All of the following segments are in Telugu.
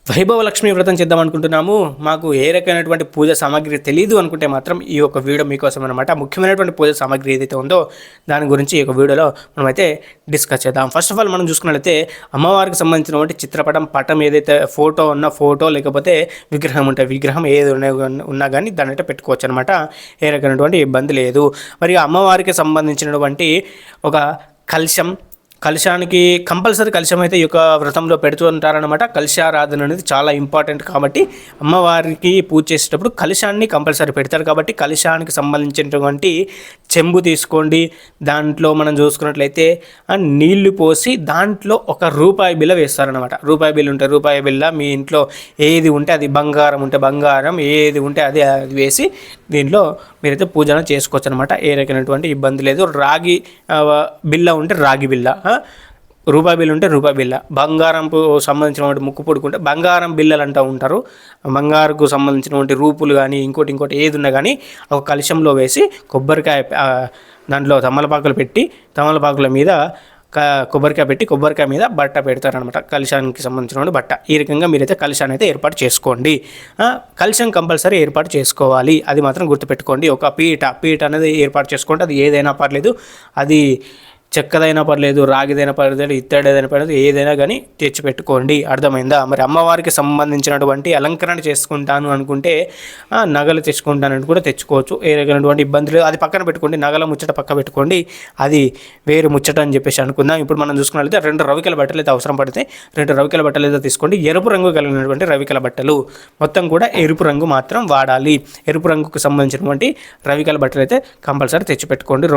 వైభవ లక్ష్మీ వ్రతం చేద్దాం అనుకుంటున్నాము, మాకు ఏ రకమైనటువంటి పూజ సామాగ్రి తెలియదు అనుకుంటే మాత్రం ఈ యొక్క వీడియో మీకోసం అనమాట. ముఖ్యమైనటువంటి పూజ సామాగ్రి ఏదైతే ఉందో దాని గురించి ఈ యొక్క వీడియోలో మనమైతే డిస్కస్ చేద్దాం. ఫస్ట్ ఆఫ్ ఆల్ మనం చూసుకున్నట్లయితే అమ్మవారికి సంబంధించినటువంటి చిత్రపటం, పటం ఏదైతే ఫోటో ఉన్న ఫోటో లేకపోతే విగ్రహం ఉంటే విగ్రహం ఏది ఉన్నా కానీ దాన్ని అయితే పెట్టుకోవచ్చు అనమాట. ఏ రకమైనటువంటి ఇబ్బంది లేదు. మరి అమ్మవారికి సంబంధించినటువంటి ఒక కలశానికి కంపల్సరీ కలశం అయితే ఈ యొక్క వ్రతంలో పెడుతూ ఉంటారనమాట. కలశారాధన అనేది చాలా ఇంపార్టెంట్ కాబట్టి అమ్మవారికి పూజ చేసేటప్పుడు కలశాన్ని కంపల్సరీ పెడతారు. కాబట్టి కలశానికి సంబంధించినటువంటి చెంబు తీసుకోండి. దాంట్లో మనం చూసుకున్నట్లయితే నీళ్లు పోసి దాంట్లో ఒక రూపాయి బిళ్ళ వేస్తారనమాట. రూపాయి బిళ్ళ ఉంటే రూపాయి బిళ్ళ, మీ ఇంట్లో ఏది ఉంటే అది, బంగారం ఉంటే బంగారం, ఏది ఉంటే అది వేసి దీంట్లో మీరైతే పూజన చేసుకోవచ్చు అనమాట. ఏ రకమైనటువంటి ఇబ్బంది లేదు. రాగి బిళ్ళ ఉంటే రాగి బిళ్ళ, రూపాయి బిళ్ళ ఉంటే రూపాయి బిళ్ళ, బంగారంకు సంబంధించినటువంటి ముక్కు పొడుకుంటే బంగారం బిళ్ళలు అంటూ ఉంటారు. బంగారుకు సంబంధించినటువంటి రూపులు కానీ ఇంకోటి ఏది ఉన్నా కానీ ఒక కలశంలో వేసి కొబ్బరికాయ దాంట్లో తమలపాకులు పెట్టి తమలపాకుల మీద కొబ్బరికాయ పెట్టి కొబ్బరికాయ మీద బట్ట పెడతారనమాట. కలశానికి సంబంధించిన బట్ట. ఈ రకంగా మీరైతే కలశాన్ని అయితే ఏర్పాటు చేసుకోండి. కలశం కంపల్సరీ ఏర్పాటు చేసుకోవాలి, అది మాత్రం గుర్తుపెట్టుకోండి. ఒక పీట అనేది ఏర్పాటు చేసుకోండి. అది ఏదైనా పర్లేదు, అది చెక్కదైనా పర్లేదు, రాగిదైనా పర్లేదు, ఇత్తడిదైనా పర్లేదు, ఏదైనా కానీ తెచ్చిపెట్టుకోండి. అర్థమైందా? మరి అమ్మవారికి సంబంధించినటువంటి అలంకరణ చేసుకుంటాను అనుకుంటే నగలు తెచ్చుకుంటానని కూడా తెచ్చుకోవచ్చు. ఏ రకమైనటువంటి ఇబ్బంది లేదు. అది పక్కన పెట్టుకోండి, నగల ముచ్చట పక్క పెట్టుకోండి, అది వేరు ముచ్చట అని చెప్పేసి అనుకుందాం. ఇప్పుడు మనం చూసుకున్నట్లయితే 2 రవికల బట్టలు అయితే అవసరం పడితే 2 రవికల బట్టలు అయితే తీసుకోండి. ఎరుపు రంగు కలిగినటువంటి రవికల బట్టలు, మొత్తం కూడా ఎరుపు రంగు మాత్రం వాడాలి. ఎరుపు రంగుకు సంబంధించినటువంటి రవికల బట్టలు అయితే కంపల్సరీ తెచ్చిపెట్టుకోండి.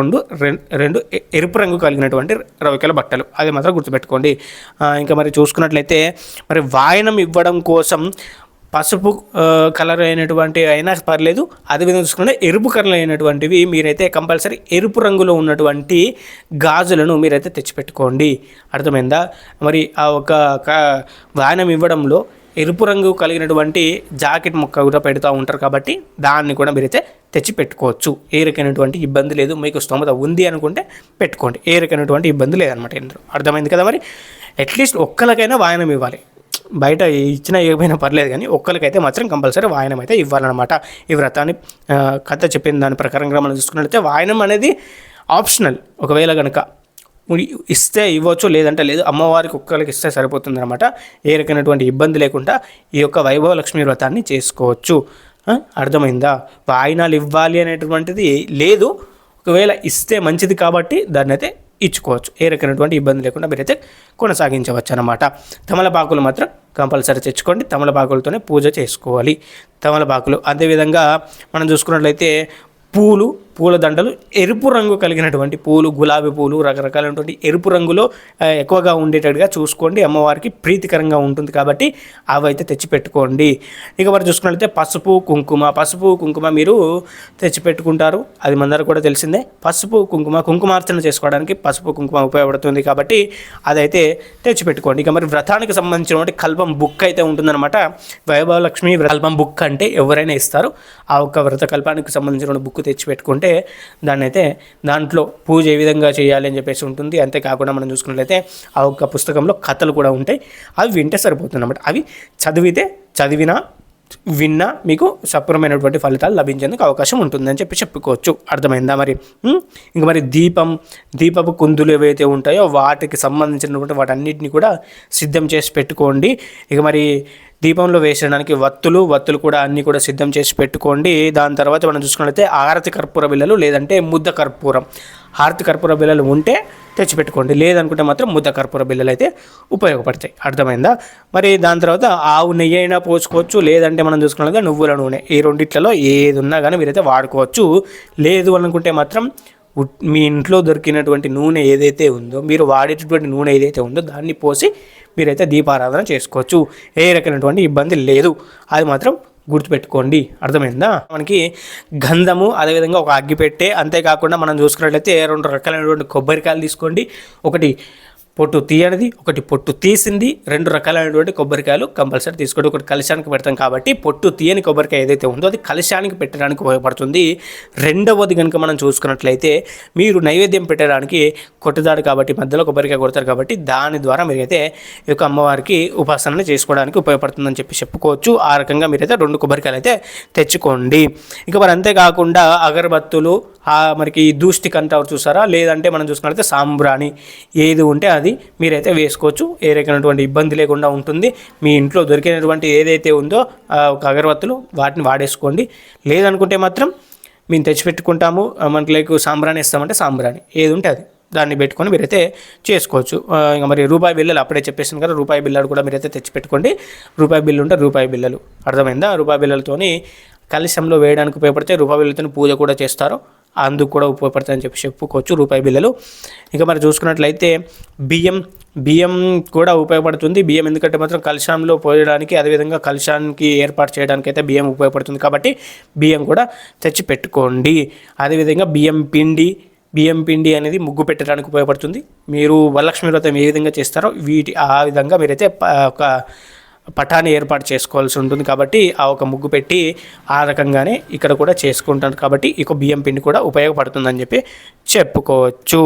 రెండు ఎరుపు రంగు కలిగినటువంటి రవికల బట్టలు, అది మాత్రం గుర్తుపెట్టుకోండి. ఇంకా మరి చూసుకున్నట్లయితే మరి వాయనం ఇవ్వడం కోసం పసుపు కలర్ అయినటువంటి అయినా పర్లేదు, అదేవిధంగా చూసుకుంటే ఎరుపు కలర్ అయినటువంటివి మీరైతే కంపల్సరీ ఎరుపు రంగులో ఉన్నటువంటి గాజులను మీరైతే తెచ్చిపెట్టుకోండి. అర్థమైందా? మరి ఆ ఒక వాయనం ఇవ్వడంలో ఎరుపు రంగు కలిగినటువంటి జాకెట్ ముక్క కూడా పెడుతూ ఉంటారు కాబట్టి దాన్ని కూడా మీరైతే తెచ్చి పెట్టుకోవచ్చు. ఏ రకమైనటువంటి ఇబ్బంది లేదు. మీకు స్తోమత ఉంది అనుకుంటే పెట్టుకోండి, ఏ రకమైనటువంటి ఇబ్బంది లేదనమాట ఇందులో. అర్థమైంది కదా? మరి అట్లీస్ట్ ఒక్కరికైనా వాయనం ఇవ్వాలి. బయట ఇచ్చినా ఇవ్వకపోయినా పర్లేదు, కానీ ఒక్కరికైతే మాత్రం కంపల్సరీ వాయనం అయితే ఇవ్వాలన్నమాట. ఈ వ్రతాన్ని కథ చెప్పిన దాని ప్రకారంగా మనం చూసుకున్నట్లయితే వాయనం అనేది ఆప్షనల్. ఒకవేళ కనుక ఇస్తే ఇవ్వచ్చు, లేదంటే లేదు. అమ్మవారికి ఒక్కరికి ఇస్తే సరిపోతుంది అనమాట. ఏ రకమైనటువంటి ఇబ్బంది లేకుండా ఈ యొక్క వైభవ లక్ష్మీ వ్రతాన్ని చేసుకోవచ్చు. అర్థమైందా? వాయినాలు ఇవ్వాలి అనేటువంటిది లేదు. ఒకవేళ ఇస్తే మంచిది కాబట్టి దాన్ని అయితే ఇచ్చుకోవచ్చు. ఏ రకమైనటువంటి ఇబ్బంది లేకుండా మీరైతే కొనసాగించవచ్చు అనమాట. తమలపాకులు మాత్రం కంపల్సరీ తెచ్చుకోండి. తమలపాకులతోనే పూజ చేసుకోవాలి. తమలపాకులు, అదేవిధంగా మనం చూసుకున్నట్లయితే పూల దండలు ఎరుపు రంగు కలిగినటువంటి పూలు, గులాబీ పూలు, రకరకాలైనటువంటి ఎరుపు రంగులో ఎక్కువగా ఉండేటట్టుగా చూసుకోండి. అమ్మవారికి ప్రీతికరంగా ఉంటుంది కాబట్టి అవి అయితే తెచ్చిపెట్టుకోండి. ఇక మరి చూసుకున్నట్లయితే పసుపు కుంకుమ మీరు తెచ్చిపెట్టుకుంటారు, అది మనందరూ కూడా తెలిసిందే. కుంకుమార్చన చేసుకోవడానికి పసుపు కుంకుమ ఉపయోగపడుతుంది కాబట్టి అదైతే తెచ్చిపెట్టుకోండి. ఇక మరి వ్రతానికి సంబంధించినటువంటి కల్పం బుక్ అయితే ఉంటుందన్నమాట. వైభవ లక్ష్మి కల్పం బుక్ అంటే ఎవరైనా ఇస్తారు. ఆ ఒక్క వ్రత కల్పానికి సంబంధించిన బుక్ తెచ్చిపెట్టుకుంటే దాంట్లో పూజ ఏ విధంగా చేయాలి అని చెప్పేసి ఉంటుంది. అంతేకాకుండా మనం చూసుకున్నట్లయితే ఆ ఒక్క పుస్తకంలో కథలు కూడా ఉంటాయి. అవి వింటే సరిపోతుంది అన్నమాట. అవి విన్నా మీకు సపూర్ణమైనటువంటి ఫలితాలు లభించేందుకు అవకాశం ఉంటుందని చెప్పుకోవచ్చు. అర్థమైందా? మరి ఇంక మరి దీపపు కుందులు ఏవైతే ఉంటాయో వాటికి సంబంధించినటువంటి వాటన్నిటిని కూడా సిద్ధం చేసి పెట్టుకోండి. ఇక మరి దీపంలో వేసడానికి వత్తులు కూడా అన్నీ కూడా సిద్ధం చేసి పెట్టుకోండి. దాని తర్వాత మనం చూసుకున్నట్లయితే హారతి కర్పూర బిళ్ళలు, లేదంటే ముద్ద కర్పూరం. హారతి కర్పూర బిళ్ళలు ఉంటే తెచ్చిపెట్టుకోండి, లేదనుకుంటే మాత్రం ముద్ద కర్పూర బిళ్ళలు అయితే ఉపయోగపడతాయి. అర్థమైందా? మరి దాని తర్వాత ఆవు నెయ్యి అయినా పోసుకోవచ్చు, లేదంటే మనం చూసుకున్నట్లయితే నువ్వుల నూనె. ఈ రెండిట్లలో ఏది ఉన్నా కానీ మీరైతే వాడుకోవచ్చు. లేదు అనుకుంటే మాత్రం మీ ఇంట్లో దొరికినటువంటి నూనె ఏదైతే ఉందో, మీరు వాడేటటువంటి నూనె ఏదైతే ఉందో దాన్ని పోసి మీరైతే దీపారాధన చేసుకోవచ్చు. ఏ రకమైనటువంటి ఇబ్బంది లేదు, అది మాత్రం గుర్తుపెట్టుకోండి. అర్థమైందా? మనకి గంధము, అదేవిధంగా ఒక అగ్గిపెట్టె, అంతేకాకుండా మనం చూసుకున్నట్లయితే 2 రకాలైనటువంటి కొబ్బరికాయలు తీసుకోండి. ఒకటి పొట్టు తీయనిది, ఒకటి పొట్టు తీసింది, 2 రకాలైనటువంటి కొబ్బరికాయలు కంపల్సరీ తీసుకోండి. ఒకటి కలశానికి పెడతాం కాబట్టి పొట్టు తీయని కొబ్బరికాయ ఏదైతే ఉందో అది కలశానికి పెట్టడానికి ఉపయోగపడుతుంది. రెండవది కనుక మనం చూసుకున్నట్లయితే మీరు నైవేద్యం పెట్టడానికి కొట్టుదాడు కాబట్టి మధ్యలో కొబ్బరికాయ కొడతారు కాబట్టి దాని ద్వారా మీరైతే ఈ యొక్క అమ్మవారికి ఉపాసన చేసుకోవడానికి ఉపయోగపడుతుందని చెప్పుకోవచ్చు. ఆ రకంగా మీరైతే 2 కొబ్బరికాయలు అయితే తెచ్చుకోండి. ఇక మరి అంతేకాకుండా అగరబత్తులు మనకి దూష్టి కంటారు చూసారా, లేదంటే మనం చూసుకున్నట్లయితే సాంబ్రాణి ఏది ఉంటే అది మీరైతే వేసుకోవచ్చు. ఏ రకమైనటువంటి ఇబ్బంది లేకుండా ఉంటుంది. మీ ఇంట్లో దొరికినటువంటి ఏదైతే ఉందో ఒక అగరబత్తులు వాటిని వాడేసుకోండి. లేదనుకుంటే మాత్రం మేము తెచ్చిపెట్టుకుంటాము, మనకి లేకు సాంబ్రాణి ఇస్తామంటే సాంబ్రాణి ఏది ఉంటే అది దాన్ని పెట్టుకొని మీరైతే చేసుకోవచ్చు. ఇంకా మరి రూపాయి బిల్లలు అప్పుడే చెప్పేసాను కదా, రూపాయి బిల్లలు కూడా మీరైతే తెచ్చిపెట్టుకోండి. రూపాయి బిల్లు ఉంటే రూపాయి బిల్లలు, అర్థమైందా? రూపాయి బిల్లలతోని కలశంలో వేయడానికి ఉపయోగపడితే రూపాయి బిల్లలతో పూజ కూడా చేస్తారు, అందుకు కూడా ఉపయోగపడతాయని చెప్పుకోవచ్చు రూపాయి బిల్లలు. ఇక మరి చూసుకున్నట్లయితే బియ్యం కూడా ఉపయోగపడుతుంది. బియ్యం ఎందుకంటే మాత్రం కలశంలో పోయడానికి, అదేవిధంగా కలశానికి ఏర్పాటు చేయడానికి అయితే బియ్యం ఉపయోగపడుతుంది కాబట్టి బియ్యం కూడా తెచ్చి పెట్టుకోండి. అదేవిధంగా బియ్యం పిండి అనేది ముగ్గు పెట్టడానికి ఉపయోగపడుతుంది. మీరు వరలక్ష్మి వ్రతం ఏ విధంగా చేస్తారో ఆ విధంగా మీరైతే ఒక పటాన్ని ఏర్పాటు చేసుకోవాల్సి ఉంటుంది కాబట్టి ఆ ఒక ముగ్గు పెట్టి ఆ రకంగానే ఇక్కడ కూడా చేసుకుంటారు కాబట్టి ఇక బియ్యం పిండి కూడా ఉపయోగపడుతుందని చెప్పుకోవచ్చు.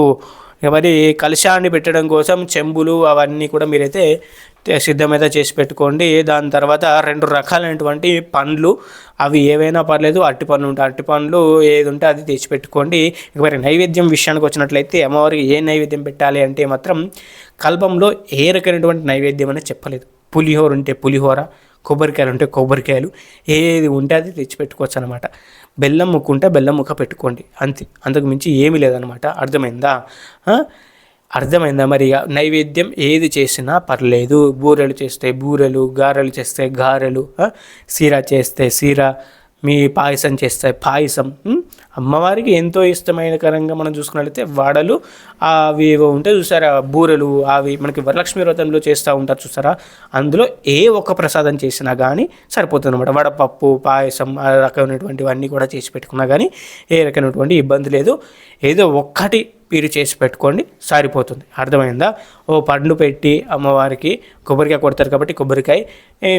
మరి కలశాన్ని పెట్టడం కోసం చెంబులు అవన్నీ కూడా మీరైతే సిద్ధమైతే చేసి పెట్టుకోండి. దాని తర్వాత 2 రకాలైనటువంటి పండ్లు, అవి ఏవైనా పర్లేదు, అరటి పండ్లు ఉంటే అరటి పండ్లు ఏది ఉంటే అది తెచ్చి పెట్టుకోండి. ఇక మరి నైవేద్యం విషయానికి వచ్చినట్లయితే అమ్మవారికి ఏ నైవేద్యం పెట్టాలి అంటే మాత్రం కల్పంలో ఏ రకమైనటువంటి నైవేద్యం అనేది చెప్పలేదు. పులిహోర ఉంటే పులిహోర, కొబ్బరికాయలు ఉంటే కొబ్బరికాయలు, ఏది ఉంటే అది తెచ్చిపెట్టుకోవచ్చు అనమాట. బెల్లం ముక్క ఉంటే బెల్లం ముక్క పెట్టుకోండి, అంతకు మించి ఏమీ లేదనమాట. అర్థమైందా? మరి నైవేద్యం ఏది చేసినా పర్లేదు. బూరెలు చేస్తే బూరెలు, గారెలు చేస్తే గారెలు, సీరా చేస్తే సీరా, మీ పాయసం చేస్తే పాయసం. అమ్మవారికి ఎంతో ఇష్టమైన కరంగా మనం చూసుకున్నట్లయితే వడలు అవి ఉంటే చూసారా, బూరెలు అవి మనకి వరలక్ష్మి వ్రతంలో చేస్తూ ఉంటారు చూసారా, అందులో ఏ ఒక్క ప్రసాదం చేసినా కానీ సరిపోతుంది అనమాట. వడపప్పు, పాయసం ఆ రకమైనటువంటివన్నీ కూడా చేసి పెట్టుకున్నా కానీ ఏ రకమైనటువంటి ఇబ్బంది లేదు. ఏదో ఒక్కటి మీరు చేసి పెట్టుకోండి, సరిపోతుంది. అర్థమైందా? ఓ పండు పెట్టి అమ్మవారికి కొబ్బరికాయ కొడతారు కాబట్టి కొబ్బరికాయ,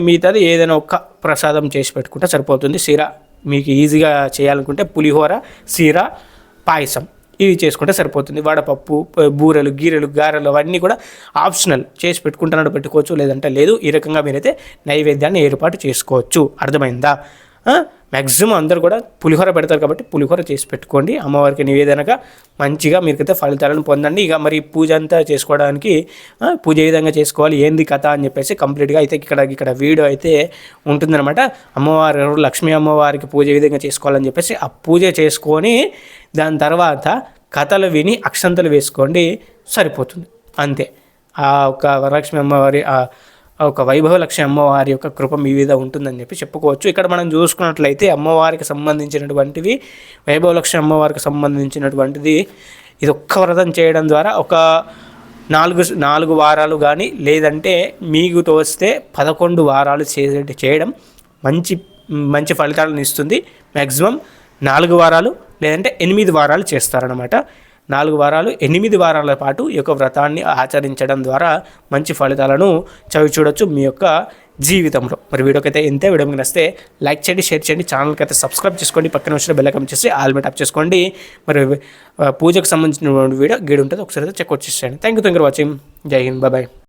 మిగతాది ఏదైనా ఒక్క ప్రసాదం చేసి పెట్టుకుంటే సరిపోతుంది. సీరా మీకు ఈజీగా చేయాలనుకుంటే పులిహోర, సీరా, పాయసం ఇవి చేసుకుంటే సరిపోతుంది. వడపప్పు, బూరెలు, గీరెలు, గారెలు అవన్నీ కూడా ఆప్షనల్, చేసి పెట్టుకోవచ్చు, లేదంటే లేదు. ఈ రకంగా మీరైతే నైవేద్యాన్ని ఏర్పాటు చేసుకోవచ్చు. అర్థమైందా? మ్యాక్సిమం అందరూ కూడా పులిహోర పెడతారు కాబట్టి పులిహోర చేసి పెట్టుకోండి. అమ్మవారికి నివేదనగా మంచిగా మీరైతే ఫలితాలను పొందండి. ఇక మరి పూజ అంతా చేసుకోవడానికి పూజ ఏ విధంగా చేసుకోవాలి, ఏంది కథ అని చెప్పేసి కంప్లీట్గా అయితే ఇక్కడ వీడియో అయితే ఉంటుందన్నమాట. అమ్మవారు లక్ష్మీ అమ్మవారికి పూజ ఏ విధంగా చేసుకోవాలని చెప్పేసి ఆ పూజ చేసుకొని దాని తర్వాత కథలు విని అక్షంతలు వేసుకోండి, సరిపోతుంది అంతే. ఆ ఒక వరలక్ష్మి అమ్మవారి ఒక వైభవలక్ష్మి అమ్మవారి యొక్క కృప మీ మీద ఉంటుందని చెప్పుకోవచ్చు. ఇక్కడ మనం చూసుకున్నట్లయితే అమ్మవారికి సంబంధించినటువంటివి, వైభవలక్ష్మి అమ్మవారికి సంబంధించినటువంటిది ఇది ఒక్క వ్రతం చేయడం ద్వారా ఒక 4 వారాలు కానీ లేదంటే మీకు తోస్తే 11 వారాలు చేయడం మంచి ఫలితాలను ఇస్తుంది. మ్యాక్సిమం 4 వారాలు లేదంటే 8 వారాలు చేస్తారనమాట. 4 వారాలు 8 వారాల పాటు ఈ యొక్క వ్రతాన్ని ఆచరించడం ద్వారా మంచి ఫలితాలను చూడొచ్చు మీ యొక్క జీవితంలో. మరి వీడియోకి అయితే ఇంతే. వీడియో మీకు నచ్చితే లైక్ చేయండి, షేర్ చేయండి, ఛానల్కి అయితే సబ్స్క్రైబ్ చేసుకోండి, పక్కన వచ్చిన బెల్ ఐకాన్ చేసి ఆల్ మీద ట్యాప్ చేసుకోండి. మరి పూజకు సంబంధించిన వీడియో గీడు ఉంటుంది, ఒకసారి అయితే చెక్ అవుట్ చేసేయండి. Thank you for watching. జై హింద్, బాయ్.